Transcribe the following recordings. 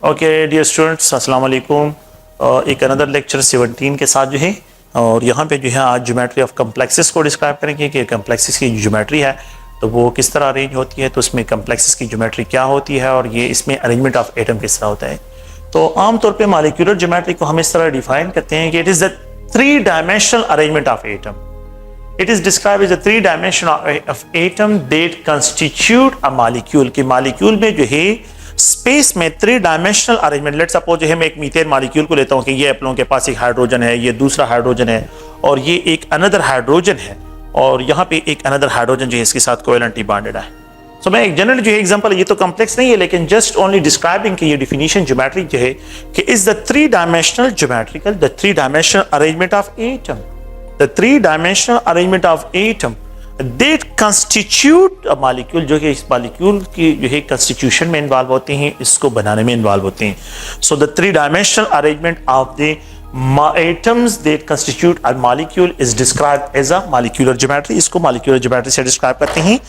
Okay dear students, अस्सलाम वालेकुम। एक अनदर लेक्चर 17 के साथ जो है, और यहाँ पे जो है आज ज्योमेट्री ऑफ कम्प्लेक्सेस को डिस्क्राइब करेंगे कि कम्प्लेक्सेस की ज्योमेट्री है तो वो किस तरह अरेंज होती है, तो उसमें कम्प्लेक्सेस की ज्योमेट्री क्या होती है और ये इसमें अरेंजमेंट ऑफ एटम किस तरह होता है। तो आमतौर पे मॉलिक्यूलर ज्योमेट्री को हम इस तरह डिफाइन करते हैं कि it is the 3 dimensional arrangement of atom. It is described as a 3 dimension of atom that constitute a molecule। कि मॉलिक्यूल में जो है स्पेस में 3 डायमेंशनल अरेंजमेंट, लेट्स सपोज जो है मैं एक मीथेन मॉलिक्यूल को लेता हूं कि ये आप लोगों के पास एक हाइड्रोजन है, ये दूसरा हाइड्रोजन है और ये एक अनदर हाइड्रोजन है और यहाँ पे एक अनदर हाइड्रोजन जो है इसके साथ कोवेलेंटली बॉन्डेड है। सो मैं एक जनरल जो है एग्जांपल, ये तो कॉम्प्लेक्स नहीं है लेकिन जस्ट ओनली डिस्क्राइबिंग कि ये डिफिनीशन ज्योमेट्री जो है कि is the 3 dimensional geometrical the 3 dimensional arrangement of atom, the 3-dimensional arrangement of atom that constitute a molecule, जो कि इस मॉलिक्यूल की जो है कंस्टिट्यूशन में इन्वॉल्व होते हैं, इसको बनाने में इन्वॉल्व होते हैं। So the 3-dimensional arrangement of the atoms that constitute a molecule is described as a molecular geometry। इसको molecular geometry से डिस्क्राइब करते हैं।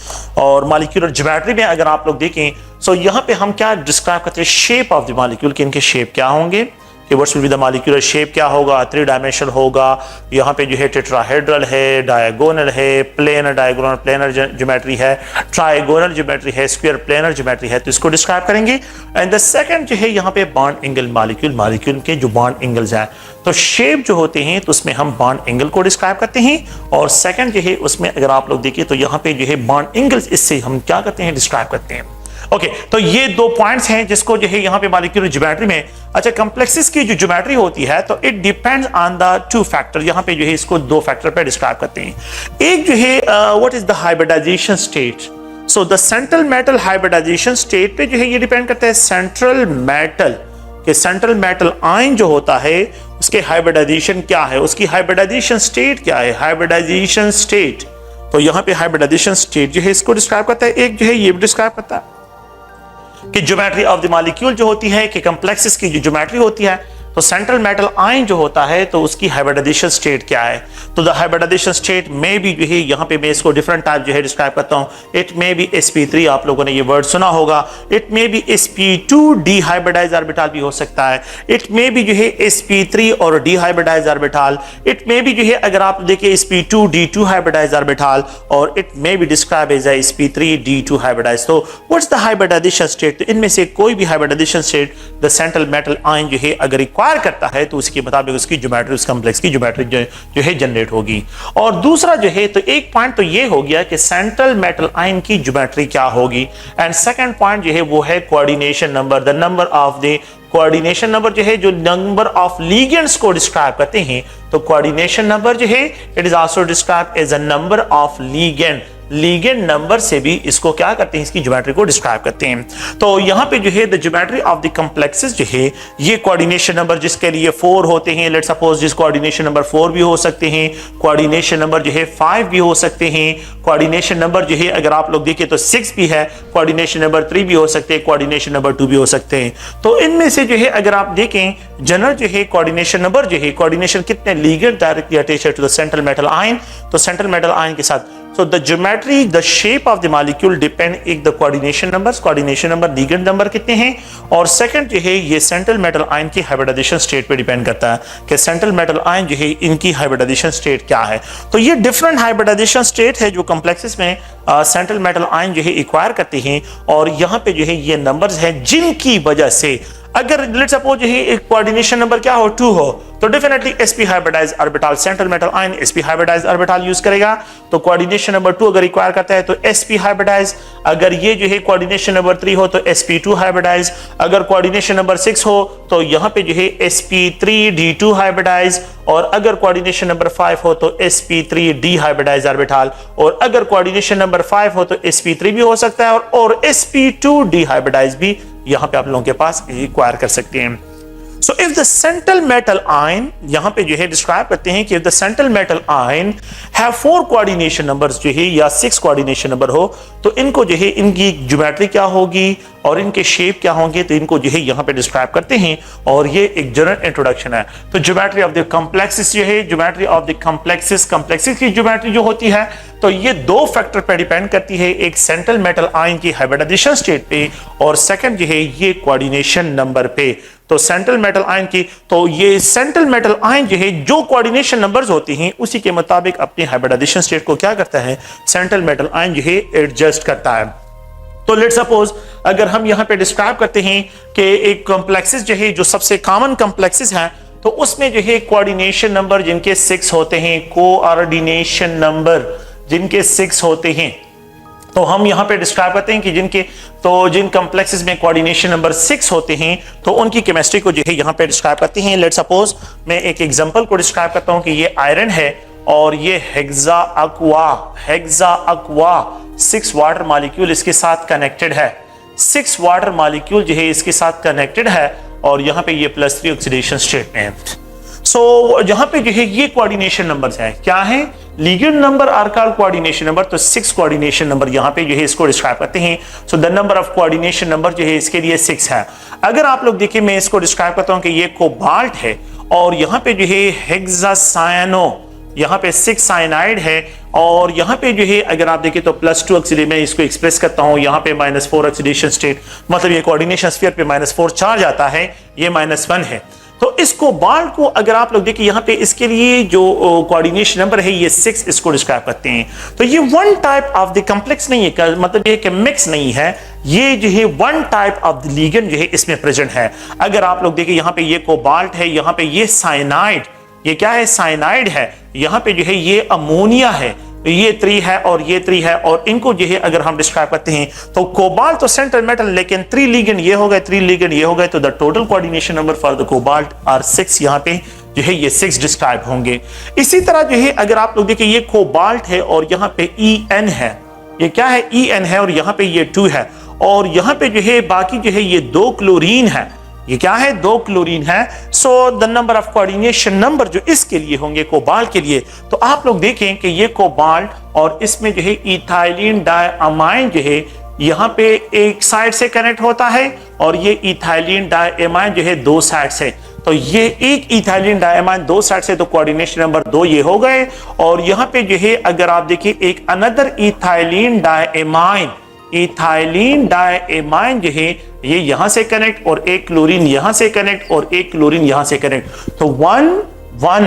और molecular geometry में अगर आप लोग देखें so यहाँ पे हम क्या डिस्क्राइब करते हैं, शेप ऑफ द मॉलिक्यूल कि इनके शेप क्या होंगे, कि what's will be the molecular shape क्या होगा, 3 डायमेंशनल होगा, यहाँ पे जो है टेट्राहेड्रल है, डायगोनल है, प्लेनर डायगोनल प्लेनर ज्योमेट्री है, ट्राइगोनल ज्योमेट्री है, स्क्वायर प्लेनर ज्योमेट्री है, तो इसको डिस्क्राइब करेंगे। एंड द सेकंड जो है यहाँ पे बॉन्ड एंगल मॉलिक्यूल के जो बॉन्ड एंगल्स हैं, तो शेप जो होते हैं तो उसमें हम बॉन्ड एंगल को डिस्क्राइब करते हैं। और सेकंड जो है उसमें अगर आप लोग देखिए तो यहाँ पे जो है बॉन्ड एंगल्स, इससे हम क्या करते हैं, डिस्क्राइब करते हैं। ओके, तो ये 2 पॉइंट्स हैं जिसको जो है यहाँ पे मॉलिक्यूलर ज्योमेट्री में। अच्छा, कॉम्प्लेक्सेस की जो ज्योमेट्री होती है तो it depends on the 2 factor. यहाँ पे जो है इसको 2 फैक्टर पे डिस्क्राइब करते हैं। एक जो है what is the hybridization state. So the central metal hybridization state पे जो है ये डिपेंड करता है सेंट्रल मेटल के सेंट्रल मेटल आयन जो होता है उसके हाइब्रिडाइजेशन क्या है, उसकी हाइब्रिडाइजेशन स्टेट क्या है, हाइब्रिडाइजेशन स्टेट। तो यहाँ पे हाइब्रिडाइजेशन स्टेट जो है इसको डिस्क्राइब करता है। एक जो है ये भी डिस्क्राइब करता है कि ज्योमेट्री ऑफ द मॉलिक्यूल जो होती है, कि कॉम्प्लेक्सेस की जो ज्योमेट्री होती है तो सेंट्रल मेटल आयन जो होता है तो उसकी हाइब्रिडाइजेशन स्टेट क्या है। तो द हाइब्रिडाइजेशन स्टेट में भी जो है यहाँ पे मैं इसको डिफरेंट टाइप जो है डिस्क्राइब करता हूँ। इट मे बी sp3, आप लोगों ने ये वर्ड सुना होगा। It may be sp2 dehybridise orbital भी हो सकता है। इट मे बी जो है sp3 और dehybridize orbital. It may be जो है अगर आप देखिए sp2 d2 हाइब्रिडाइज ऑर्बिटल, और it may be describe as sp3 d2 hybridize. तो व्हाट्स द हाइब्रिडाइजेशन स्टेट, तो इनमें से कोई भी hybridization state the central metal ion जो है अगर करता है तो उसके मुताबिक उसकी ज्योमेट्री, उस कॉम्प्लेक्स की ज्योमेट्री जो है जनरेट होगी। और दूसरा जो है तो एक पॉइंट तो ये हो गया कि सेंट्रल मेटल आयन की ज्योमेट्री क्या होगी। एंड सेकंड पॉइंट जो है वो है coordination number, the number of the coordination number जो है जो नंबर ऑफ लिगेंड्स को डिस्क्राइब करते हैं। तो कोऑर्डिनेशन नंबर जो है it is also describe as a number of ligand. Ligand number से भी इसको क्या करते हैं, इसकी ज्योमेट्री को डिस्क्राइब करते हैं। तो यहाँ पे जो है the geometry of the complexes जो है ये कोऑर्डिनेशन नंबर जिसके लिए 4 होते हैं, लेट्स सपोज जिस कोऑर्डिनेशन नंबर 4 भी हो सकते हैं, कोऑर्डिनेशन नंबर जो है 5 भी हो सकते हैं, कोऑर्डिनेशन नंबर जो है अगर आप लोग देखें तो 6 भी है, कोऑर्डिनेशन नंबर 3 भी हो सकते हैं, कोऑर्डिनेशन नंबर 2 भी हो सकते हैं। तो इनमें से जो है अगर आप देखें जनरल जो है कोऑर्डिनेशन नंबर जो है, कोऑर्डिनेशन कितने ligand directly attached to the central metal ion, तो सेंट्रल मेटल आयन के साथ। So the geometry, the shape of the molecule depend एक the coordination numbers, coordination number ligand number कितने हैं, और second जो है ये central metal ion की hybridization state पे depend करता है कि central metal ion जो है इनकी hybridization state क्या है। तो ये different hybridization state है जो complexes में central metal ion जो है acquire करते हैं, और यहाँ पे जो है ये numbers हैं जिनकी वजह से अगर लेट्स सपोज यही एक कोऑर्डिनेशन नंबर क्या हो 2 हो तो definitely sp hybridize orbital, central metal ion sp hybridize orbital use करेगा। तो कोऑर्डिनेशन नंबर 2 अगर रिक्वायर करता है तो sp हाइब्रिडाइज, अगर ये जो है कोऑर्डिनेशन नंबर 3 हो तो sp2 हाइब्रिडाइज, अगर कोऑर्डिनेशन नंबर 6 हो तो यहाँ पे जो है sp3 d2 हाइब्रिडाइज, और अगर कोऑर्डिनेशन नंबर 5 हो तो sp3 d हाइब्रिडाइज ऑर्बिटल, और अगर कोऑर्डिनेशन नंबर 5 हो तो sp3 भी हो सकता है और sp2 d हाइब्रिडाइज भी यहाँ पे आप लोगों के पास रिक्वायर कर सकते हैं। So if the central metal ion, यहां पे जो है डिस्क्राइब करते हैं कि if the central metal ion have 4 coordination numbers जो है या 6 कोऑर्डिनेशन नंबर हो, तो इनको जो है इनकी ज्योमेट्री क्या होगी और इनके शेप क्या होंगे, तो इनको जो है यहां पे डिस्क्राइब करते हैं। और ये एक जनरल इंट्रोडक्शन है। तो ज्योमेट्री ऑफ द कॉम्प्लेक्सेस जो है, ज्योमेट्री ऑफ द कॉम्प्लेक्सेस की ज्योमेट्री जो होती है, तो ये 2 फैक्टर पे डिपेंड करती है, एक सेंट्रल मेटल आयन की हाइब्रिडाइजेशन स्टेट पे और सेकंड जो है ये कोऑर्डिनेशन नंबर पे। तो सेंट्रल मेटल आयन की, तो ये सेंट्रल मेटल आयन जो है जो कोऑर्डिनेशन नंबर्स होती हैं उसी के मुताबिक अपनी हाइब्रिडाइजेशन स्टेट को क्या करता है, सेंट्रल मेटल आयन जो है एडजस्ट करता है। तो लेट्स सपोज अगर हम यहां पे डिस्क्राइब करते हैं कि एक कॉम्प्लेक्सेस जो है, जो सबसे कॉमन कॉम्प्लेक्सेस हैं, तो उसमें जो है कोऑर्डिनेशन नंबर जिनके 6 होते हैं, कोऑर्डिनेशन नंबर जिनके 6 होते हैं, तो हम यहां पे डिस्क्राइब करते हैं कि जिन कॉम्प्लेक्सेस में कोऑर्डिनेशन नंबर 6 होते हैं तो उनकी केमिस्ट्री को जो है यहां पे डिस्क्राइब करते हैं। लेट्स सपोज मैं एक एग्जांपल को डिस्क्राइब करता हूं कि ये आयरन है और ये हेक्सा अक्वा 6 वाटर मॉलिक्यूल इसके साथ कनेक्टेड है, 6 वाटर मॉलिक्यूल जो है इसके साथ कनेक्टेड है और यहां पे ये +3 ऑक्सीडेशन स्टेट में है। सो यहां पे जो है ये कोऑर्डिनेशन नंबर्स हैं, क्या है, ligand number are called coordination number. तो 6 कोऑर्डिनेशन नंबर यहां पे जो है इसको डिस्क्राइब करते हैं। So the number of coordination number जो है इसके लिए 6 है। अगर आप लोग देखिए मैं इसको डिस्क्राइब करता हूं कि ये कोबाल्ट है और यहां पे जो है हेक्सासायनो, यहां पे 6 साइनाइड है और यहां पे जो है अगर आप देखें तो +2 ऑक्सीडेशन, मैं इसको एक्सप्रेस करता हूं यहां पे -4 ऑक्सीडेशन स्टेट, मतलब ये कोऑर्डिनेशन स्फीयर पे -4 चार्ज आता है, ये -1 है। तो इस कोबाल्ट को अगर आप लोग देखिए यहां पे इसके लिए जो कोऑर्डिनेशन नंबर है ये 6 इसको डिस्क्राइब करते हैं। तो ये one type of the complex नहीं है, मतलब ये कि मिक्स नहीं है, ये जो है one type of the ligand जो है इसमें प्रेजेंट है। अगर आप लोग देखिए यहां पे ये कोबाल्ट है, यहां पे ये साइनाइड, ये क्या है, साइनाइड है, यहां पे जो है ये अमोनिया है, ये 3 है और ये 3 है और इनको जो है अगर हम डिस्क्राइब करते हैं तो कोबाल्ट तो सेंट्रल मेटल, लेकिन 3 लिगेंड ये हो गए, 3 लिगेंड ये हो गए, तो the total coordination number for the cobalt are 6, यहां पे जो है ये 6 डिस्क्राइब होंगे। इसी तरह जो है अगर आप लोग देखिए ये कोबाल्ट है और यहां पे En है, ये क्या है, En है और यहां पे ये 2 है और यहां पे जो है बाकी जो है ये 2 क्लोरीन है, ये क्या है, 2 क्लोरीन है। So the number of coordination number जो इसके लिए होंगे कोबाल्ट के लिए, तो आप लोग देखें कि ये कोबाल्ट और इसमें जो है इथाइलिन डायअमाइन जो है यहां पे एक साइड से कनेक्ट होता है और ये इथाइलिन डायअमाइन जो है 2 साइड से, तो ये एक इथाइलिन डायअमाइन 2 साइड से, तो कोऑर्डिनेशन नंबर 2 ये हो गए। और यहां पे जो है अगर आप देखिए एक अनदर इथाइलिन डायअमाइन जो है ये यहां से कनेक्ट और एक क्लोरीन यहां से कनेक्ट और एक क्लोरीन यहां से कनेक्ट, तो 1 1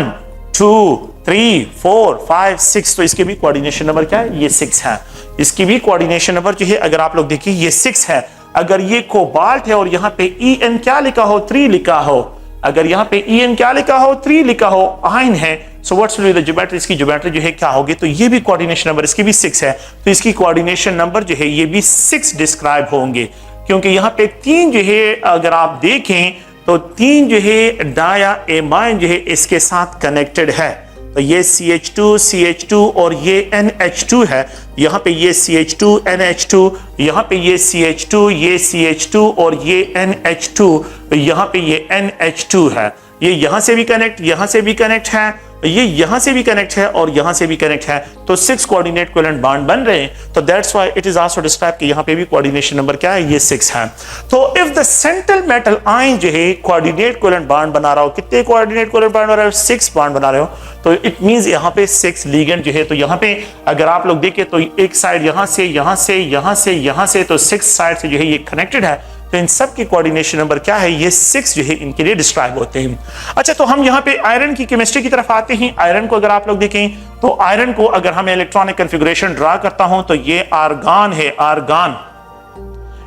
2 3 4 5 6, तो इसके भी कोऑर्डिनेशन नंबर क्या है, ये 6 है। इसकी भी कोऑर्डिनेशन नंबर जो है अगर आप लोग देखिए ये 6 है। अगर ये कोबाल्ट है और यहां पे En क्या लिखा हो, 3 लिखा हो, अगर यहां पे En क्या लिखा हो, 3 लिखा हो, आयन है, so what's will be the geometry, इसकी ज्योमेट्री जो है क्या होगी, तो ये भी कोऑर्डिनेशन नंबर इसकी भी 6 है, तो इसकी कोऑर्डिनेशन नंबर जो है ये भी 6 डिस्क्राइब होंगे, क्योंकि यहाँ पे 3 जो है अगर आप देखें तो 3 जो है डायअमाइन जो है इसके साथ कनेक्टेड है, तो ये CH2 और ये NH2 है, यहाँ पे ये CH2 NH2, यहाँ पे ये CH2 और ये NH2, यहाँ पे ये NH2 है, ये यहाँ से भी कनेक्ट, यहाँ से भी कनेक्ट है, ये यहां से भी कनेक्ट है और यहां से भी कनेक्ट है, तो 6 कोऑर्डिनेट कोवेलेंट बॉन्ड बन रहे हैं। तो that's why it is also describe कि यहां पे भी कोऑर्डिनेशन नंबर क्या है, ये 6 है। तो if the central metal ion जो है कोऑर्डिनेट कोवेलेंट बॉन्ड बना रहा हो, कितने कोऑर्डिनेट कोवेलेंट बॉन्ड बना रहा हो, 6 बॉन्ड बना रहे हो, तो इट मींस यहां पे 6 लिगेंड जो है, तो यहां पे अगर आप लोग देखें तो एक साइड यहां से यहां से यहां से यहां से, तो 6 साइड से जो है ये कनेक्टेड है, तो इन सब के कोऑर्डिनेशन नंबर क्या है, ये 6 जो है इनके लिए डिस्क्राइब होते हैं। अच्छा, तो हम यहाँ पे आयरन की केमिस्ट्री की तरफ आते हैं। आयरन को अगर आप लोग देखें तो आयरन को अगर हम इलेक्ट्रॉनिक कॉन्फ़िगरेशन ड्रा करता हूं तो ये आर्गन है, argon,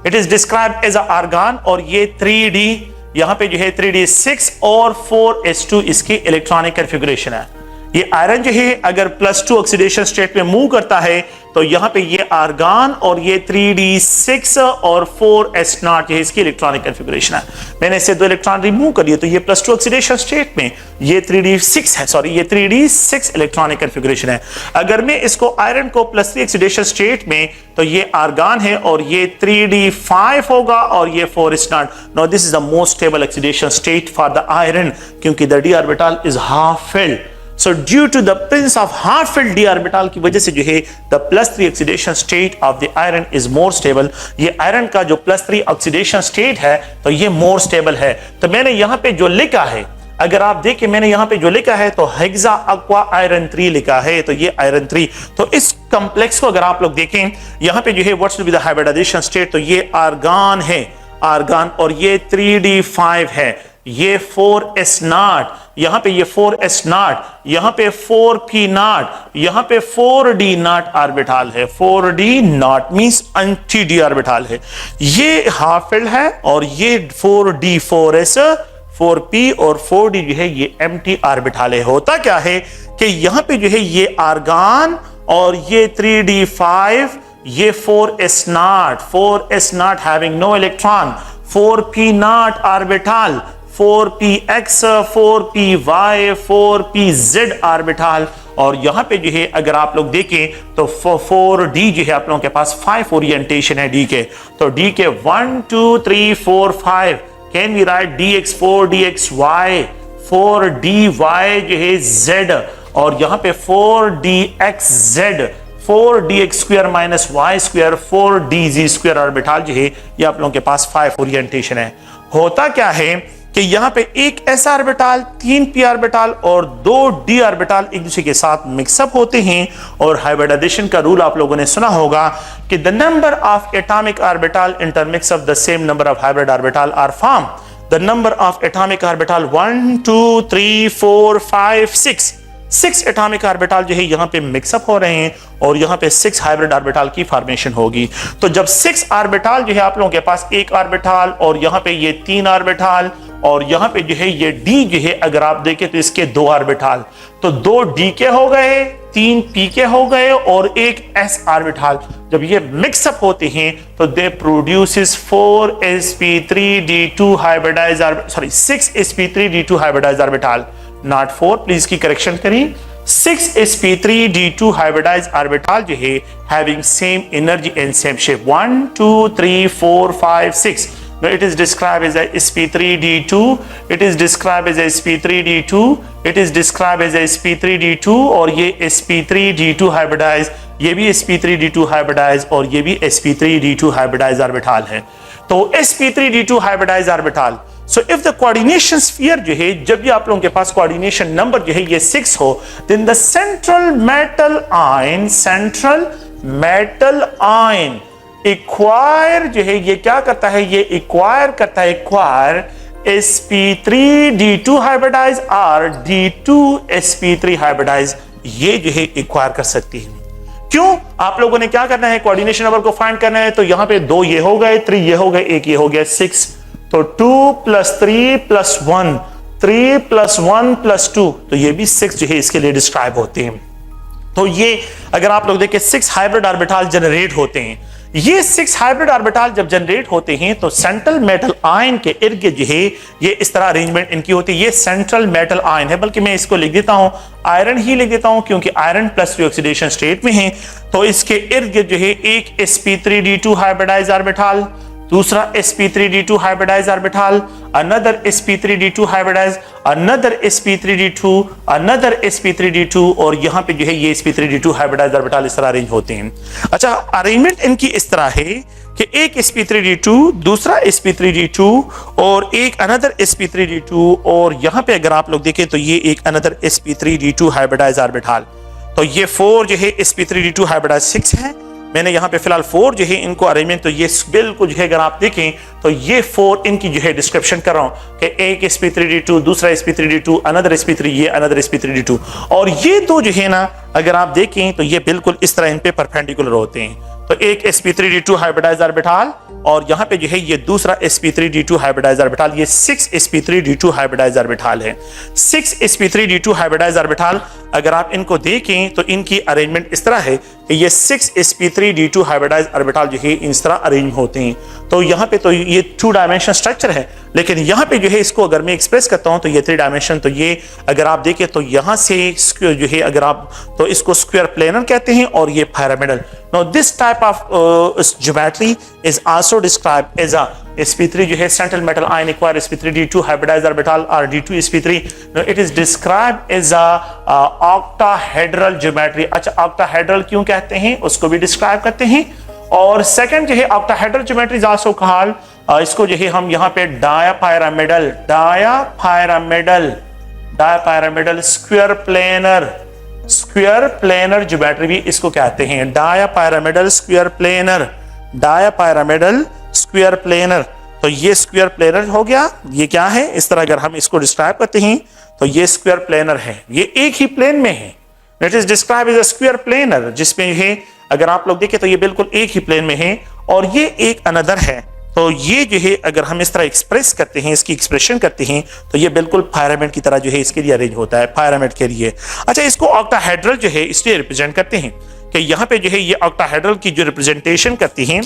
it is described as a argon, और ये 3D, यहाँ पे जो है 3D 6 और 4s2 इसकी इलेक्ट्रॉनिक कॉन्फ़िगरेशन है। ये आयरन जो है अगर +2 ऑक्सीडेशन स्टेट में मूव करता है तो यहाँ पे ये आर्गन और ये 3d6 और 4s0 जो है इसकी इलेक्ट्रॉनिक कॉन्फ़िगरेशन है। मैंने इससे 2 इलेक्ट्रॉन रिमूव कर लिए तो ये +2 ऑक्सीडेशन स्टेट में ये 3d6 है, सॉरी ये 3d6 इलेक्ट्रॉनिक कॉन्फ़िगरेशन है। अगर मैं इसको आयरन को +3 ऑक्सीडेशन स्टेट में तो ये आर्गन है और ये 3d5 होगा और ये 4s0। Now this is the most stable oxidation state for the iron क्योंकि the d orbital is half filled. So due to the presence of half filled d orbital की वजह से जो है the +3 oxidation state of the iron is more stable। ये iron का जो +3 oxidation state है तो ये more stable है। तो मैंने यहाँ पे जो लिखा है, अगर आप देखें मैंने यहाँ पे जो लिखा है तो हेक्सा aqua iron 3 लिखा है, तो ये आयरन 3। तो इस कॉम्प्लेक्स को अगर आप लोग देखें यहाँ पे जो है what's with the hybridization state, तो ये आर्गन है, आर्गन, और ये 3d5 है, ये 4s0, यहां पे ये 4s0, यहां पे 4p0, यहां पे 4d0 ऑर्बिटल है। 4d0 means anti d orbital है। ये हाफ फिल्ड है और ये 4d 4s 4p और 4d जो है ये एम्प्टी ऑर्बिटल है। होता क्या है कि यहां पे जो है ये आर्गन और ये 3d5, ये 4s0 having no electron, 4p0 orbital, 4px 4py 4pz orbital, और यहां पे जो है अगर आप लोग देखें तो 4d जो है आप लोगों के पास 5 ओरिएंटेशन है d के, तो d के 1 2 3 4 5 can we write dx4 dxy 4dy जो है z, और यहां पे 4dxz 4dx² -y² 4dz² orbital जो है ये आप लोगों के पास 5 ओरिएंटेशन है। होता क्या है कि यहाँ पे एक s ऑर्बिटल, 3 p ऑर्बिटल और 2 d ऑर्बिटल एक दूसरे के साथ मिक्सअप होते हैं, और हाइब्रिडाइजेशन का रूल आप लोगों ने सुना होगा कि the number of atomic orbital intermix of the same number of hybrid orbital are form. The number of atomic orbital 1 2 3 4 5 6 atomic orbital जो है यहाँ पे मिक्सअप हो रहे हैं और यहाँ पे 6 हाइब्रिड ऑर्बिटल की फॉर्मेशन होगी। तो जब 6 ऑर्बिटल जो है आप लोगों के पास एक ऑर्बिटल और यहाँ पे ये 3 ऑर्बिटल और यहाँ पे जो है ये d जो है अगर आप देखें तो इसके 2 ऑर्बिटल, तो 2 d के हो गए, 3 p के हो गए और एक s ऑर्बिटल। जब ये मिक्सअप होते हैं तो दे produces 4sp3d2 hybridised orbital, sorry 6sp3d2 hybridised orbital, not 4, please की करेक्शन करें। 6sp3d2 hybridized orbital जो है having same energy and same shape 1 2 3 4 5 6। Now it is described as a sp3d2, it is described as a sp3d2, it is described as a sp3d2, और ये sp3d2 hybridized, ये भी sp3d2 hybridized और ये भी sp3d2 hybridized orbital है। तो sp3d2 hybridized orbital, so if the coordination sphere जो है जब भी आप लोगों के पास coordination number जो है ये 6 हो, then the central metal ion acquire जो है ये क्या करता है, ये एक्वायर करता है, एक्वायर sp3d2 हाइब्रिडाइज और d2sp3 हाइब्रिडाइज, ये जो है एक्वायर कर सकती है। क्यों? आप लोगों ने क्या करना है, कोऑर्डिनेशन नंबर को फाइंड करना है, तो यहां पे 2 ये हो गए, 3 ये हो गए, 1 ये हो गया, 6, तो 2 + 3 + 1, 3 + 1 + 2, तो ये भी 6 जो है इसके लिए डिस्क्राइब होते हैं। तो ये अगर आप लोग देखें 6 हाइब्रिड ऑर्बिटल जनरेट होते हैं। ये 6 हाइब्रिड ऑर्बिटल जब जनरेट होते हैं तो सेंट्रल मेटल आयन के इर्द गिर्द जो है ये इस तरह अरेंजमेंट इनकी होती है। ये सेंट्रल मेटल आयन है, बल्कि मैं इसको लिख देता हूं आयरन ही लिख देता हूं क्योंकि आयरन +3 ऑक्सीडेशन स्टेट में है। तो इसके इर्द गिर्द जो है एक sp3d2 हाइब्रिडाइज्ड ऑर्बिटल, दूसरा sp3d2 hybridized orbital, another sp3d2 hybridized, another sp3d2, another sp3d2, और यहां पे जो है ये sp3d2 हाइब्रिडाइज्ड ऑर्बिटल इस तरह अरेंज होते हैं। अच्छा, अरेंजमेंट इनकी इस तरह है कि एक sp3d2, दूसरा sp3d2 और एक another sp3d2, और यहां पे अगर आप लोग देखें तो ये एक another sp3d2 हाइब्रिडाइज्ड ऑर्बिटल। तो ये 4 जो है sp3d2 हाइब्रिडाइज्ड 6 है। मैंने यहाँ पे फिलहाल 4 जो है इनको अरेंजमेंट, तो ये बिल्कुल जो है अगर आप देखें तो ये 4 इनकी जो है डिस्क्रिप्शन कर रहा हूँ कि एक sp3d2, दूसरा sp3d2, अनदर sp3, ये अनदर sp3d2, और ये 2 जो है ना अगर आप देखें तो ये बिल्कुल इस तरह इन पे परपेंडिकुलर होते हैं। तो एक sp3d2 हाइब्रिडाइज्ड ऑर्बिटल और यहाँ पे जो है ये दूसरा sp3d2 हाइब्रिडाइज्ड ऑर्बिटल, ये 6 sp3d2 हाइब्रिडाइज्ड ऑर्बिटल है। 6 sp3d2 हाइब्रिडाइज्ड ऑर्बिटल अगर आप इनको देखें तो इनकी अरेंजमेंट इस तरह है कि ये 6 sp3d2 हाइब्रिडाइज्ड ऑर्बिटल जो है इस तरह अरेंज होते हैं। तो यहाँ पे तो ये 2 डायमेंशनल स्ट्रक्चर है, लेकिन यहाँ पे जो है इसको अगर मैं एक्सप्रेस करता हूँ तो ये 3 डायमेंशन, तो ये अगर आप देखें तो यहाँ से जो है अगर आप तो इसको स्क्वायर प्लेनर कहते हैं और ये pyramidal. Now this type of geometry is also described as a sp3 जो है central metal ion acquire sp3d2 hybridized orbital or d2 sp3। Now it is described as a octahedral geometry। अच्छा, octahedral क्यों कहते हैं उसको भी describe करते हैं। और सेकंड जो है octahedral geometry is also called इसको जो है हम यहाँ पे diapyramidal स्क्वायर प्लेनर ज्योमेट्री भी इसको कहते हैं। डायापायरामिडल स्क्वायर प्लेनर। तो ये स्क्वायर प्लेनर हो गया। ये क्या है, इस तरह अगर हम इसको डिस्क्राइब करते हैं तो ये स्क्वायर प्लेनर है, ये एक ही प्लेन में है। It is describe as a square planar, जिसमें है अगर आप लोग देखें तो ये बिल्कुल एक ही प्लेन में है। और ये एक अनदर है, तो ये जो है अगर हम इस तरह एक्सप्रेस करते हैं, इसकी एक्सप्रेशन करते हैं तो ये बिल्कुल पिरामिड की तरह जो है इसके लिए अरेंज होता है, पिरामिड के लिए। अच्छा, इसको ऑक्टाहेड्रल जो है इसलिए रिप्रेजेंट करते हैं कि यहाँ पे जो है ये ऑक्टाहेड्रल की जो रिप्रेजेंटेशन करती हैं,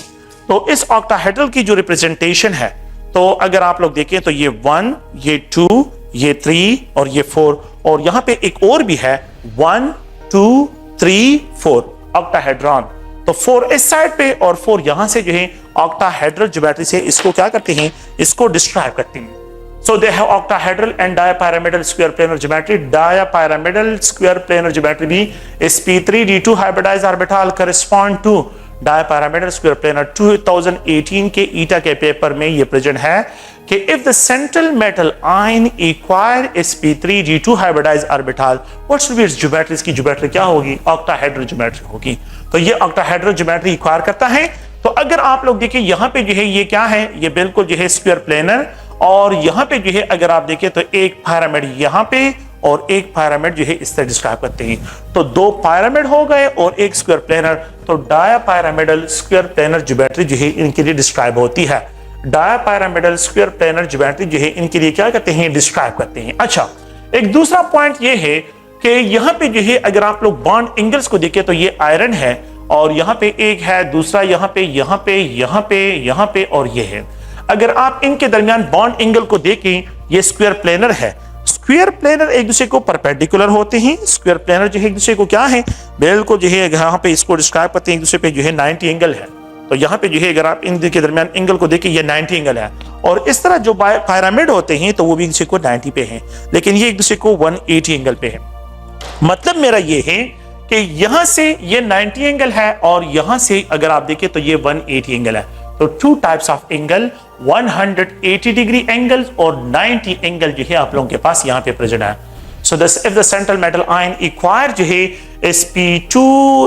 तो इस ऑक्टाहेड्रल की जो रिप्रेजेंटेशन है, तो अगर आप लोग देखें तो ये 1, ये 2, ये 3 और ये 4, और यहाँ पे एक और भी है 1 2 3 4 ऑक्टाहेड्रॉन। तो 4 इस साइड पे और 4 यहां से जो है ऑक्टाहेड्रल ज्योमेट्री से इसको क्या करते हैं, इसको डिस्क्राइब करते हैं। So they have octahedral and diapyramidal square planar geometry. Diapyramidal square planar geometry भी sp3d2 hybridized orbital correspond to diapyramidal square planar। 2018 के ईटा के पेपर में ये प्रेजेंट है कि if the central metal ion acquire sp3d2 hybridized orbital, what should be its geometry? इसकी geometry क्या होगी, octahedral ज्योमेट्री होगी। तो ये octahedral ज्योमेट्री एक्वायर करता है। तो अगर आप लोग देखिए यहाँ पे जो है ये क्या है, ये बिल्कुल जो है स्क्वायर प्लेनर, और यहाँ पे जो है अगर आप देखें तो एक पिरामिड यहाँ पे और एक पिरामिड जो है इस तरह डिस्क्राइब करते हैं। तो 2 पिरामिड हो गए और एक स्क्वायर प्लेनर। तो डायापायरामिडल स्क्वायर प्लेनर ज्योमेट्री जो है इनके लिए डिस्क्राइब होती है। डायापायरामिडल स्क्वायर प्लेनर ज्योमेट्री जो है इनके लिए क्या करते हैं, डिस्क्राइब करते हैं। अच्छा, एक दूसरा पॉइंट ये है कि यहाँ पे जो है अगर आप लोग बॉन्ड एंगल्स को देखें तो ये आयरन है, और यहाँ पे एक है, दूसरा यहाँ पे, यहाँ पे, यहाँ पे, यहाँ पे, और ये है। अगर आप इनके दरमियान बॉन्ड एंगल को देखें, ये स्क्वायर प्लेनर है। स्क्वायर प्लेनर एक दूसरे को परपेंडिकुलर होते हैं। स्क्वायर प्लेनर जो है एक दूसरे को क्या है, बिल्कुल जो है यहाँ पे इसको डिस्क्राइब करते हैं एक दूसरे पे जो है 90 एंगल है। तो यहाँ पे जो है अगर आप इनके दरमियान एंगल को देखें, ये 90 एंगल है। और इस तरह जो पिरामिड होते हैं तो वो भी एक दूसरे को 90 पे है, लेकिन ये एक दूसरे को 180 एंगल पे है। मतलब मेरा ये है कि यहां से ये 90 एंगल है और यहां से अगर आप देखें तो ये 180 एंगल है। तो 2 types of angle, 180 degree angle और 90 एंगल जो है आप लोगों के पास यहां पे प्रेजेंट है। So if the central metal ion acquire जो है sp2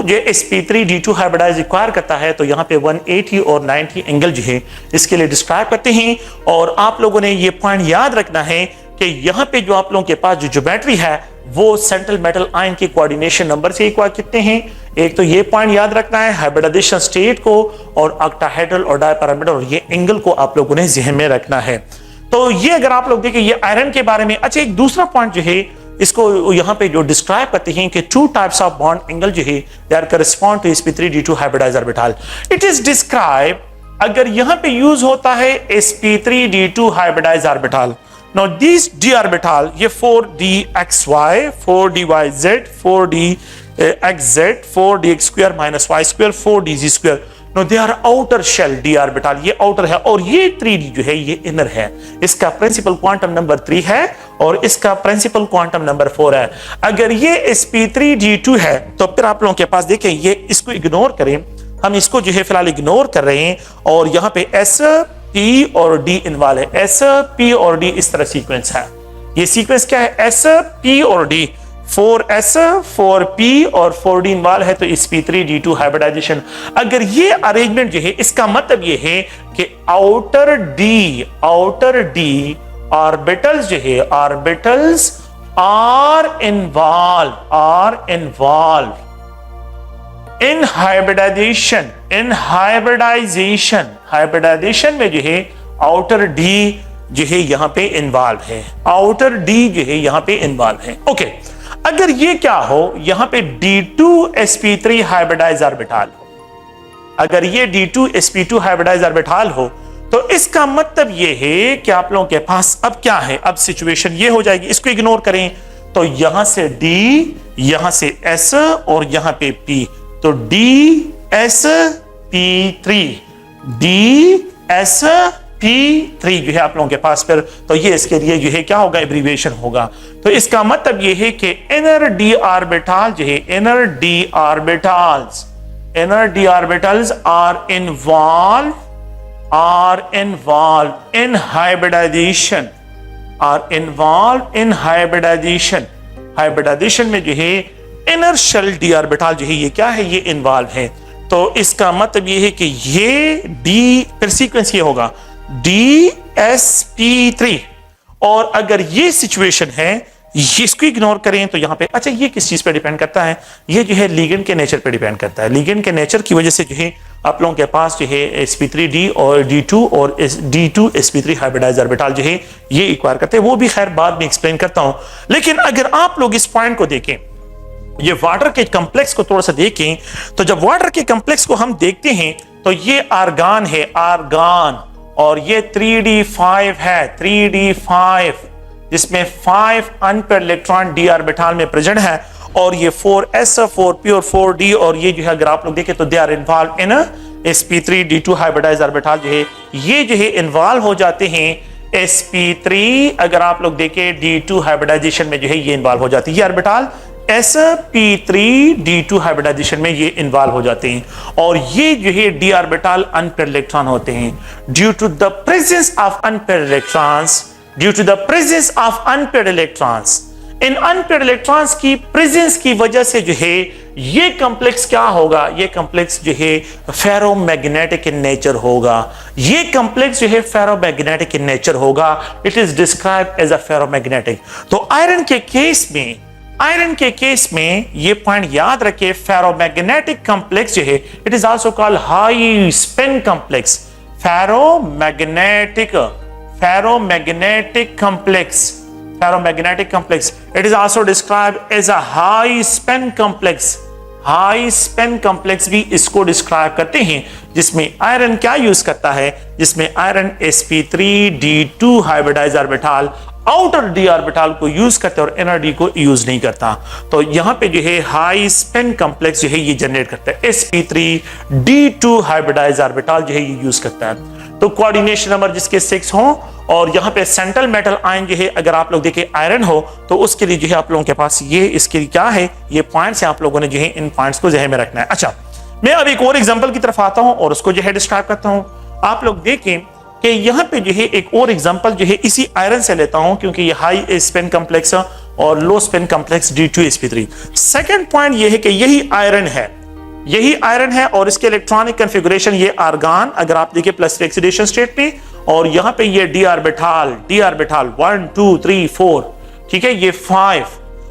जो sp3d2 हाइब्रिडाइज एक्वायर करता है, तो यहाँ पे 180 और 90 एंगल जो है इसके लिए डिस्क्राइब करते हैं। और आप लोगों ने ये पॉइंट याद रखना है कि यहाँ पे जो आप लोगों के पास जो ज्योमेट्री है वो सेंट्रल मेटल आयन के कोऑर्डिनेशन नंबर से एक्वायर कितने हैं। एक तो ये पॉइंट याद रखना है हाइब्रिडाइजेशन स्टेट को, और ऑक्टाहेड्रल और डायपायरामिडल और ये एंगल को आप लोगों ने ज़हन में रखना है। तो ये अगर आप लोग देखें ये आयरन के बारे में। अच्छा, एक दूसरा पॉइंट जो है इसको यहाँ पे जो डिस्क्राइब करते हैं कि 2 टाइप्स ऑफ बॉन्ड एंगल जो है they are correspond to sp3d2 hybridized orbital. It is describe अगर यहाँ पे यूज होता है sp3d2 hybridized orbital. Now these d orbital ये 4dxy, 4dyz, 4dxz, 4dx square minus y square, 4dz square. Now they are outer shell d orbital, ये outer है, और ये 3d जो है ये inner है। इसका प्रिंसिपल क्वांटम नंबर 3 है और इसका प्रिंसिपल क्वांटम नंबर 4 है। अगर ये sp3d2 है तो फिर आप लोगों के पास देखें, ये इसको इग्नोर करें, हम इसको जो है फिलहाल इग्नोर कर रहे हैं, और यहाँ पे s P और D इन्वॉल्व है। S P और D इस तरह सीक्वेंस है। ये सीक्वेंस क्या है, S P और D, 4S 4P और 4D इन्वॉल्व है, तो sp3d2 हाइब्रिडाइजेशन। अगर ये अरेंजमेंट जो है इसका मतलब ये है कि आउटर D ऑर्बिटल्स जो है ऑर्बिटल्स आर इन्वॉल्व हाइब्रिडाइजेशन में जो है आउटर डी जो है यहाँ पे इन्वॉल्व है, आउटर डी जो है यहाँ पे इन्वॉल्व है। ओके, अगर ये क्या हो, यहाँ पे D2sp3 हाइब्रिडाइज ऑर्बिटल हो, अगर ये D2sp2 हाइब्रिडाइज ऑर्बिटल हो तो इसका मतलब ये है कि आप लोगों के पास अब क्या है, अब सिचुएशन ये हो जाएगी, इसको इग्नोर करें तो यहां से D, यहां से S और यहां पे P, तो DsP3 जो है आप लोगों के पास फिर, तो ये इसके लिए जो है क्या होगा, एब्रीविएशन होगा। तो इसका मतलब ये है कि इनर डी ऑर्बिटल जो है, inner D orbitals are involved in hybridization, hybridization में जो है इनर शेल डी ऑर्बिटल जो है ये क्या है, ये इन्वॉल्व है। तो इसका मतलब ये है कि ये डी, फिर सीक्वेंस ये होगा DsP3, और अगर ये सिचुएशन है, इसको इग्नोर करें तो यहां पे, अच्छा ये किस चीज पे डिपेंड करता है, ये जो है लिगेंड के नेचर पे डिपेंड करता है। लिगेंड के नेचर की वजह से जो है आप लोगों के पास जो है sp3d और d2 और D2sp3 हाइब्रिडाइज ऑर्बिटल जो है ये इक्वायर करते हैं, वो भी खैर बाद में एक्सप्लेन करता हूं। लेकिन अगर आप लोग इस पॉइंट को देखें, ये वाटर के कॉम्प्लेक्स को थोड़ा सा देखें, तो जब वाटर के कॉम्प्लेक्स को हम देखते हैं तो ये आर्गन है, आर्गन, और ये 3d5 है, 3d5, जिसमें 5 अनपेयर्ड इलेक्ट्रॉन d ऑर्बिटल में प्रेजेंट है, और ये 4s, 4p और 4d, और ये जो है अगर आप लोग देखें तो they are involve in sp3 d2 hybridize orbital जो है ये जो है इन्वॉल्व हो जाते हैं sp3, अगर आप लोग देखें d2 हाइब्रिडाइजेशन में जो है ये इन्वॉल्व हो जाती है, ये ऑर्बिटल sp3 d2 हाइब्रिडाइजेशन में ये इन्वॉल्व हो जाते हैं, और ये जो है d ऑर्बिटल अनपेयर्ड इलेक्ट्रॉन होते हैं। Due to the presence of unpaired electrons, इन अनपेयर्ड इलेक्ट्रॉन्स की प्रेजेंस की वजह से जो है ये कॉम्प्लेक्स क्या होगा, ये कॉम्प्लेक्स जो है फेरोमैग्नेटिक इन नेचर होगा, ये कॉम्प्लेक्स जो है फेरोमैग्नेटिक इन नेचर होगा, it is described as a ferromagnetic. तो आयरन के केस में ये पॉइंट याद रखिए, फेरोमैग्नेटिक कॉम्प्लेक्स जो है it is also called high spin complex, ferromagnetic complex, it is also described as a high spin complex, high spin complex भी इसको डिस्क्राइब करते हैं, जिसमें आयरन क्या यूज करता है, जिसमें iron sp3d2 hybridize orbital outer D orbital को यूज करता है और इनर डी को यूज नहीं करता। तो यहां पे जो है हाई स्पिन कॉम्प्लेक्स जो है ये जनरेट करता है, sp3d2 हाइब्रिडाइज ऑर्बिटल जो है ये यूज करता है। तो कोऑर्डिनेशन नंबर जिसके 6 हो, और यहाँ पे सेंट्रल मेटल आयन जो है अगर आप लोग देखें आयरन हो, तो उसके लिए जो है आप लोगों के पास ये इसके लिए क्या है, ये पॉइंट्स हैं, आप लोगों ने जो है इन पॉइंट्स को जहन में रखना है। अच्छा, मैं अब एक और एग्जांपल की तरफ आता हूं और उसको जो है डिस्क्राइब करता हूं। आप लोग देखें कि यहाँ पे जो है एक और एग्जांपल जो है इसी आयरन से लेता हूं, क्योंकि ये हाई स्पिन कॉम्प्लेक्स और लो spin complex D2sp3। Second point ये है कि यही आयरन है और इसके इलेक्ट्रॉनिक कॉन्फ़िगरेशन ये आर्गन, अगर आप देखिए प्लस ऑक्सीडेशन स्टेट में, और यहाँ पे ये डी ऑर्बिटल 1 2 3 4, ठीक है, ये 5,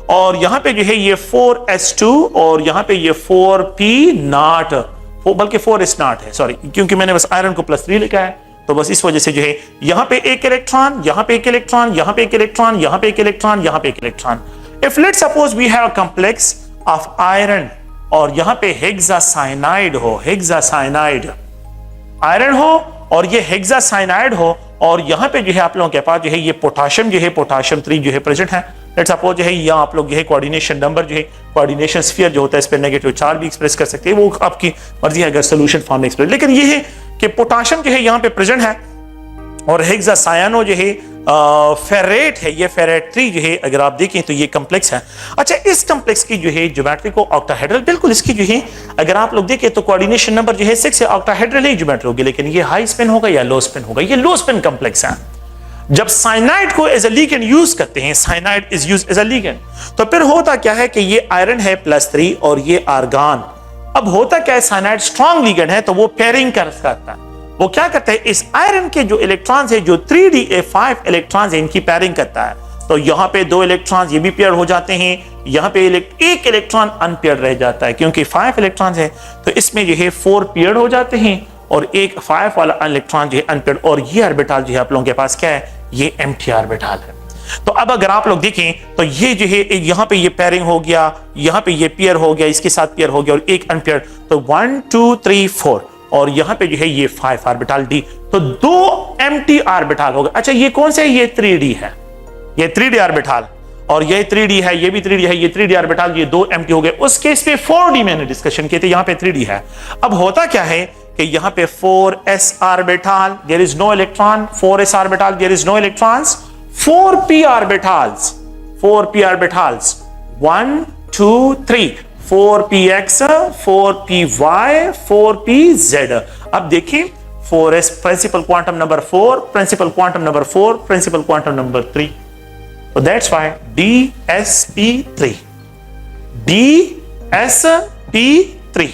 और यहाँ पे जो है ये 4s2 और यहाँ पे ये 4p0, बल्कि 4s0 है, सॉरी, क्योंकि मैंने बस आयरन को +3 लिखा है, तो बस इस वजह से जो है यहाँ पे एक इलेक्ट्रॉन, यहाँ पे एक इलेक्ट्रॉन, यहाँ पे एक इलेक्ट्रॉन, यहाँ पे एक इलेक्ट्रॉन, यहाँ पे एक electron. If let's suppose we have a complex of iron, और यहाँ पे हेक्सासाइनाइड हो, आयरन हो और ये हेक्सासाइनाइड हो, और यहाँ पे जो है आप लोगों के पास जो है ये पोटाशियम जो है, पोटाशियम 3 जो है प्रेजेंट है। लेट्स सपोज जो है यहाँ आप लोग जो है कोऑर्डिनेशन नंबर जो है, कोऑर्डिनेशन स्फीयर जो होता है, इस पे नेगेटिव चार्ज भी एक्सप्रेस कर सकते हैं, वो आपकी मर्जी है अगर सोल्यूशन फॉर्म में एक्सप्रेस। लेकिन ये है कि पोटाशियम जो है यहाँ पे प्रेजेंट है, और हेक्सासायानो जो है फेरेट है, ये फेरेट 3 जो है अगर आप देखें तो ये कॉम्प्लेक्स है। अच्छा, इस कॉम्प्लेक्स की जो है ज्योमेट्री को ऑक्टाहेड्रल, बिल्कुल इसकी जो है अगर आप लोग देखें तो कोऑर्डिनेशन नंबर जो है 6 है, ऑक्टाहेड्रल ही ज्योमेट्री होगी, लेकिन ये हाई स्पिन होगा या लो स्पिन होगा, ये लो स्पिन कॉम्प्लेक्स है। जब साइनाइड को एज अ लिगेंड यूज करते हैं, cyanide is used as a ligand, तो फिर होता क्या है कि ये आयरन है +3 और ये आर्गन। अब होता क्या है, साइनाइड स्ट्रॉन्ग लिगेंड है तो वो पेयरिंग करता है, वो क्या करता है, इस आयरन के जो इलेक्ट्रॉन्स है, जो 3d5 इलेक्ट्रॉन्स है, इनकी पेयरिंग करता है। तो यहाँ पे 2 इलेक्ट्रॉन्स ये भी पेयर हो जाते हैं, यहाँ पे एक इलेक्ट्रॉन अनपेयर्ड रह जाता है क्योंकि 5 इलेक्ट्रॉन्स है, तो इसमें जो है 4 पेयर्ड हो जाते हैं और एक 5 वाला इलेक्ट्रॉन जो है अनपेयर्ड, और ये ऑर्बिटल जो है आप लोगों के पास क्या है, ये एम्प्टी ऑर्बिटल है। तो अब अगर आप लोग देखें तो ये जो है यहाँ पे ये पेयरिंग हो गया, यहाँ पे ये पेयर हो गया, इसके साथ पेयर हो गया और एक अनपेयर्ड, तो 1 2 3 4, और यहाँ पे जो है ये 5 ऑर्बिटल डी, तो 2 एम्प्टी ऑर्बिटल हो गए। अच्छा ये कौन से, ये 3d है, ये 3d ऑर्बिटल, और ये 3d है, ये भी 3d है, ये 3d ऑर्बिटल, ये 2 एम्प्टी हो गए। उस केस पे 4d मैंने डिस्कशन किए थे, यहाँ पे 3d है। अब होता क्या है कि यहाँ पे 4s orbital, there is no electron, 4s orbital, there is no electrons, 4p orbitals, 4p orbitals, 1 2 3, 4px, 4py, 4pz। अब देखिए 4s principal quantum number 4, principal quantum number 4, principal quantum number 3, so that's why dsp3, dsp3।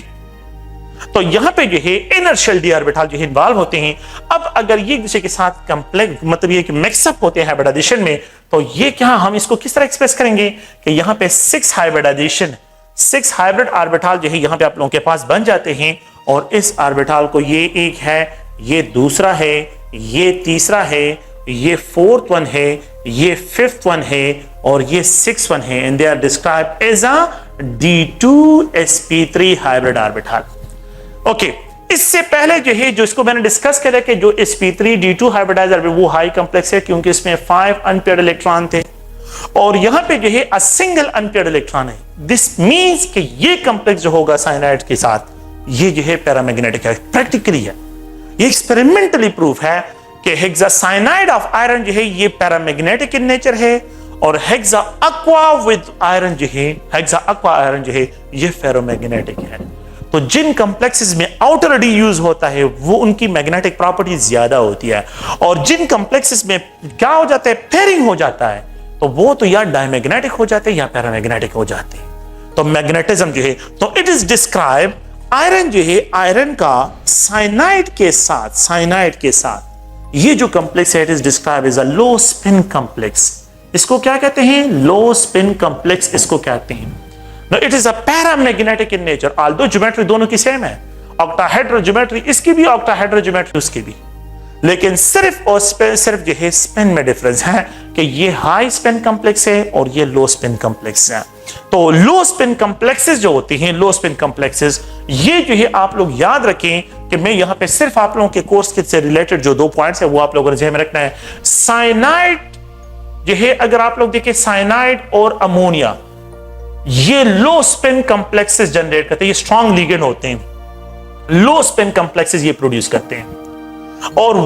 तो यहां पे जो है inertial D orbital जो है involve होते हैं। अब अगर ये एक दूसरे के साथ कंप्लेक्स, मतलब ये कि मिक्सअप होते हैं हाइब्रिडाइजेशन में, तो ये क्या, हम इसको किस तरह एक्सप्रेस करेंगे कि यहाँ पे 6 हाइब्रिडाइजेशन, 6 हाइब्रिड ऑर्बिटल जो है यहाँ पे आप लोगों के पास बन जाते हैं, और इस ऑर्बिटल को ये एक है, ये दूसरा है, ये तीसरा है, ये 4th वन है, ये 5th वन है, और ये 6th वन है, and they are described as a D2sp3 hybrid orbital. Okay, इससे पहले जो है, जो इसको मैंने डिस्कस किया कि जो sp3 D2 हाइब्रिडाइजर वो हाई कॉम्प्लेक्स है क्योंकि इसमें 5 अनपेयर्ड इलेक्ट्रॉन थे, और यहां पे जो है अ सिंगल अनपेयर्ड इलेक्ट्रॉन है। दिस मींस कि ये कॉम्प्लेक्स जो होगा साइनाइड के साथ, ये जो है पैरामैग्नेटिक है, प्रैक्टिकली है, ये एक्सपेरिमेंटली प्रूफ है कि हेक्सासाइनाइड ऑफ आयरन जो है ये पैरामैग्नेटिक इन नेचर है, और हेक्सा एक्वा विद आयरन जो है, हेक्सा एक्वा आयरन जो है ये फेरोमैग्नेटिक है। तो जिन कॉम्प्लेक्सेस में आउटर डी यूज होता है वो उनकी मैग्नेटिक प्रॉपर्टी ज्यादा होती है, और जिन कॉम्प्लेक्सेस में क्या हो जाता है, पेयरिंग हो जाता है, तो वो तो या डायमैग्नेटिक हो जाते हैं या पैरामैग्नेटिक हो जाते हैं। तो मैग्नेटिज्म जो है, तो इट इज डिस्क्राइब आयरन जो है, आयरन का साइनाइड के साथ, साइनाइड के साथ ये जो कॉम्प्लेक्स है, it is describe as a low spin complex. इसको क्या कहते हैं, लो स्पिन कॉम्प्लेक्स इसको कहते हैं। Now it is a paramagnetic in nature, although geometry दोनों की सेम है, ऑक्टाहेड्रल ज्योमेट्री इसकी भी, ऑक्टाहेड्रल ज्योमेट्री उसकी भी, लेकिन सिर्फ और सिर्फ जो है स्पिन में डिफरेंस है कि ये हाई स्पिन कॉम्प्लेक्स है और ये लो स्पिन कॉम्प्लेक्स है। तो लो स्पिन कॉम्प्लेक्सेस जो होती हैं, लो स्पिन कॉम्प्लेक्सेस, ये जो है आप लोग याद रखें कि मैं यहाँ पे सिर्फ आप लोगों के कोर्स से रिलेटेड जो 2 पॉइंट्स है वो आप लोगों ने ध्यान में रखना है। साइनाइड जो है, अगर आप लोग देखें साइनाइड और अमोनिया, ये लो स्पिन कॉम्प्लेक्सेस जनरेट करते हैं, ये स्ट्रॉन्ग लिगेंड होते हैं, लो स्पिन कॉम्प्लेक्सेस ये प्रोड्यूस करते हैं। और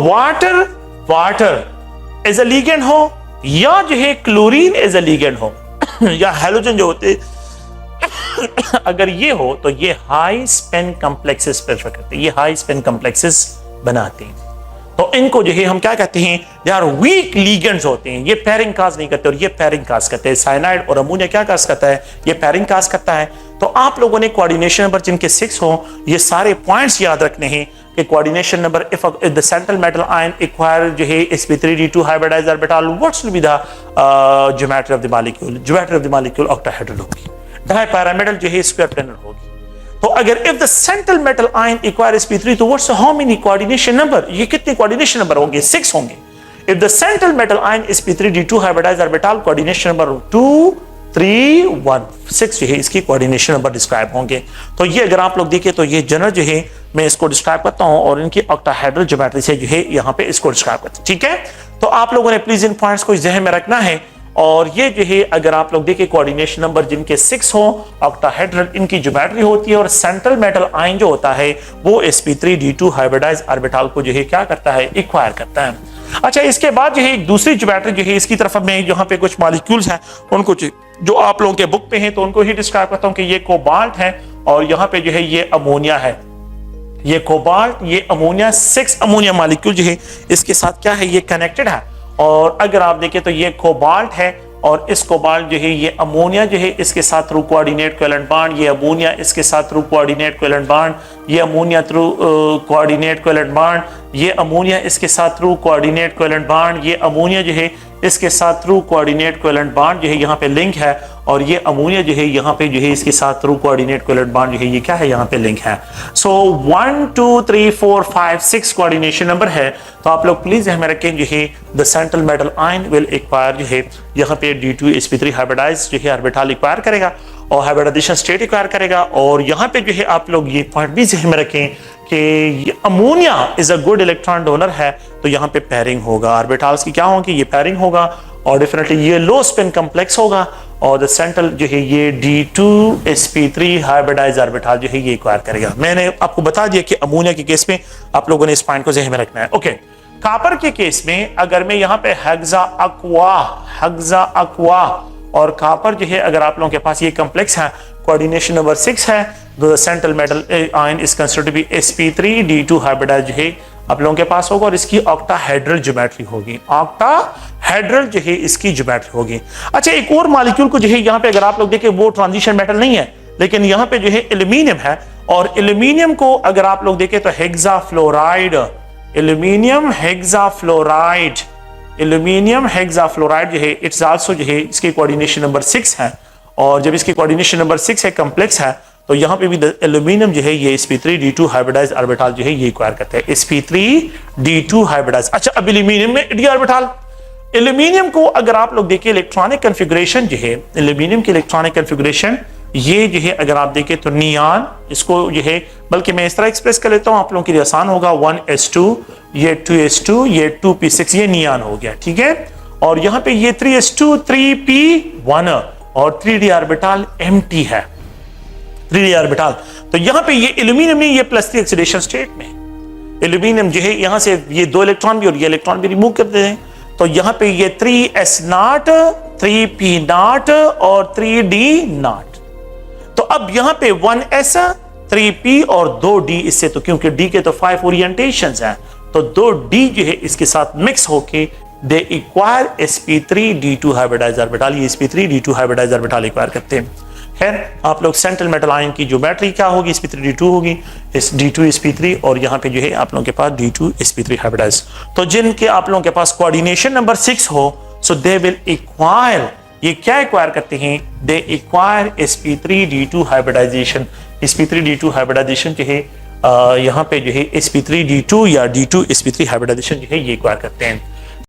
वाटर एज अ लिगेंड हो, या जो है क्लोरीन एज अ लिगेंड हो, या हैलोजन जो होते अगर ये हो, तो ये हाई स्पिन कॉम्प्लेक्सेस प्रेफर करते हैं, ये हाई स्पिन कॉम्प्लेक्सेस बनाते हैं। तो इनको जो है हम क्या कहते हैं, दे आर वीक लिगेंड्स होते हैं, ये पेयरिंग काज नहीं करते और ये पेयरिंग काज करते हैं। साइनाइड और अमोनिया क्या काज करता है, ये पेयरिंग काज करता है। तो आप लोगों ने कोऑर्डिनेशन नंबर जिनके 6 हो, ये सारे पॉइंट्स याद रखने हैं कि coordination number, if the central metal ion acquire जो है sp3d2 hybridized orbital, what's will be the geometry of the molecule, geometry of the molecule octahedral होगी, डायपैरामिडल जो है स्क्वायर प्लेनर होगी। तो अगर if the central metal ion acquire sp3, तो what's how many coordination number, ये कितने कोऑर्डिनेशन नंबर होंगे, 6 होंगे। If the central metal ion sp3d2 hybridized orbital, coordination number 2 3 1 6 जो है इसकी कोऑर्डिनेशन नंबर डिस्क्राइब होंगे। तो ये अगर आप लोग देखें तो ये जनरल जो है मैं इसको डिस्क्राइब करता हूं और इनकी ऑक्टाहेड्रल ज्योमेट्री से जो है यहाँ पे इसको डिस्क्राइब करता हूं, ठीक है। तो आप लोगों ने प्लीज इन पॉइंट्स को ज़हन में रखना है। और ये जो है अगर आप लोग देखें कोऑर्डिनेशन नंबर जिनके 6 हो, ऑक्टाहेड्रल इनकी ज्योमेट्री होती है, और सेंट्रल मेटल आयन जो होता है वो sp3d2 हाइब्रिडाइज्ड ऑर्बिटल को जो है क्या करता है, एक्वायर करता है। अच्छा, इसके बाद जो है एक दूसरी ज्योमेट्री जो है इसकी तरफ मैं यहाँ पे कुछ मॉलिक्यूल्स हैं उनको जो आप लोगों के बुक पे हैं तो उनको ही डिस्क्राइब करता हूँ कि ये कोबाल्ट है और यहाँ पे जो है ये अमोनिया है। ये कोबाल्ट, ये अमोनिया, 6 अमोनिया मॉलिक्यूल जो है इसके साथ क्या है, ये कनेक्टेड है। और अगर आप देखें तो ये कोबाल्ट है और इस कोबाल्ट जो है ये अमोनिया जो है इसके साथ थ्रू कोऑर्डिनेट कोवेलेंट बॉन्ड, ये अमोनिया इसके साथ थ्रू कोऑर्डिनेट कोवेलेंट बॉन्ड, ये ammonia through coordinate covalent bond, ये अमोनिया इसके साथ थ्रू कोऑर्डिनेट कोवेलेंट बॉन्ड, ये अमोनिया जो है इसके साथ थ्रू कोऑर्डिनेट कोवेलेंट बॉन्ड जो है यहाँ पे लिंक है, और ये अमोनिया जो है यहाँ पे जो है इसके साथ थ्रू कोऑर्डिनेट कोवेलेंट बॉन्ड जो है ये क्या है यहाँ पे लिंक है। सो 1 2 3 4 5 6 कोऑर्डिनेशन नंबर है। तो आप लोग प्लीज हमें रखें जो है the central metal ion will acquire जो है यहाँ पे D2sp3 हाइब्रिडाइज जो है ऑर्बिटल एक्वायर करेगा और हाइब्रिडाइजेशन स्टेट एक्वायर करेगा। और यहाँ पे जो है आप लोग ये पॉइंट भी ध्यान में रखें कि ammonia is a good electron donor है, तो यहाँ पे पेयरिंग होगा, ऑर्बिटल्स की क्या होगी, ये पेयरिंग होगा और डेफिनेटली ये लो स्पिन कॉम्प्लेक्स होगा और द सेंट्रल जो है ये D2sp3 हाइब्रिडाइज ऑर्बिटल जो है ये एक्वायर करेगा। मैंने आपको बता दिया कि अमोनिया के केस में आप लोगों ने इस पॉइंट को ध्यान में रखना है। ओके, कॉपर के केस में अगर मैं यहाँ पे हेक्सा अक्वा और कॉपर जो है अगर आप लोगों के पास ये कॉम्प्लेक्स है, कोऑर्डिनेशन नंबर 6 है, the central metal ion is considered to be sp3 D2 hybridize जो है आप लोगों के पास होगा और इसकी ऑक्टाहेड्रल ज्योमेट्री होगी, ऑक्टाहेड्रल जो है इसकी ज्योमेट्री होगी। अच्छा, एक और मॉलिक्यूल को जो है यहाँ पे अगर आप लोग देखें वो ट्रांजिशन मेटल नहीं है, लेकिन यहाँ पे जो है एल्यूमिनियम है और एल्यूमिनियम को अगर आप लोग देखें तो हेक्साफ्लोराइड, एल्यूमिनियम हेक्साफ्लोराइड जो है इट्स आल्सो जो है इसकी कोऑर्डिनेशन नंबर 6 है और जब इसकी कोऑर्डिनेशन नंबर 6 है, कॉम्प्लेक्स है, तो यहाँ पे भी एल्यूमिनियम जो है ये sp3 D2 हाइब्रिडाइज ऑर्बिटल जो है ये एक्वायर करते हैं, sp3 D2 हाइब्रिडाइज। अच्छा, अब एल्यूमिनियम में d ऑर्बिटल, एल्यूमिनियम को अगर आप लोग देखिए इलेक्ट्रॉनिक कॉन्फ़िगरेशन जो है एल्यूमिनियम की इलेक्ट्रॉनिक कॉन्फ़िगरेशन ये जो है अगर आप देखें तो नियॉन, इसको जो है बल्कि मैं इस तरह एक्सप्रेस कर लेता हूं आप लोगों के लिए आसान होगा, 1s2 ये 2s2 ये 2p6 ये नियॉन हो गया, ठीक है। और यहाँ पे ये 3s2 3p1 और 3d ऑर्बिटल एम्प्टी है, 3d ऑर्बिटल। तो यहाँ पे ये एल्यूमिनियम नहीं, ये +3 ऑक्सीडेशन स्टेट में एल्यूमिनियम जो है यहाँ से ये 2 इलेक्ट्रॉन भी और ये इलेक्ट्रॉन भी रिमूव कर देते हैं, तो यहाँ पे ये 3s0 3p0 और 3d0। तो अब यहाँ पे 1s 3p और 2d इससे, तो क्योंकि d के तो 5 ओरिएंटेशंस हैं तो 2d जो है इसके साथ मिक्स होके दे acquire sp3 D2 hybridize orbital, ये sp3 D2 hybridize orbital acquire करते हैं। खैर, आप लोग सेंट्रल मेटल आयन की ज्योमेट्री क्या होगी, sp3 D2 होगी, इस D2 sp3 और यहाँ पे जो है आप लोगों के पास D2 sp3 हाइब्रिडाइज। तो जिनके आप लोगों के पास कोऑर्डिनेशन नंबर 6 हो, सो दे विल एक्वायर, ये क्या एक्वायर करते हैं, दे acquire sp3 D2 hybridisation. sp3 D2 hybridisation जो है यहाँ पे जो है sp3 D2 या D2 sp3 हाइब्रिडाइजेशन जो है ये एक्वायर करते हैं।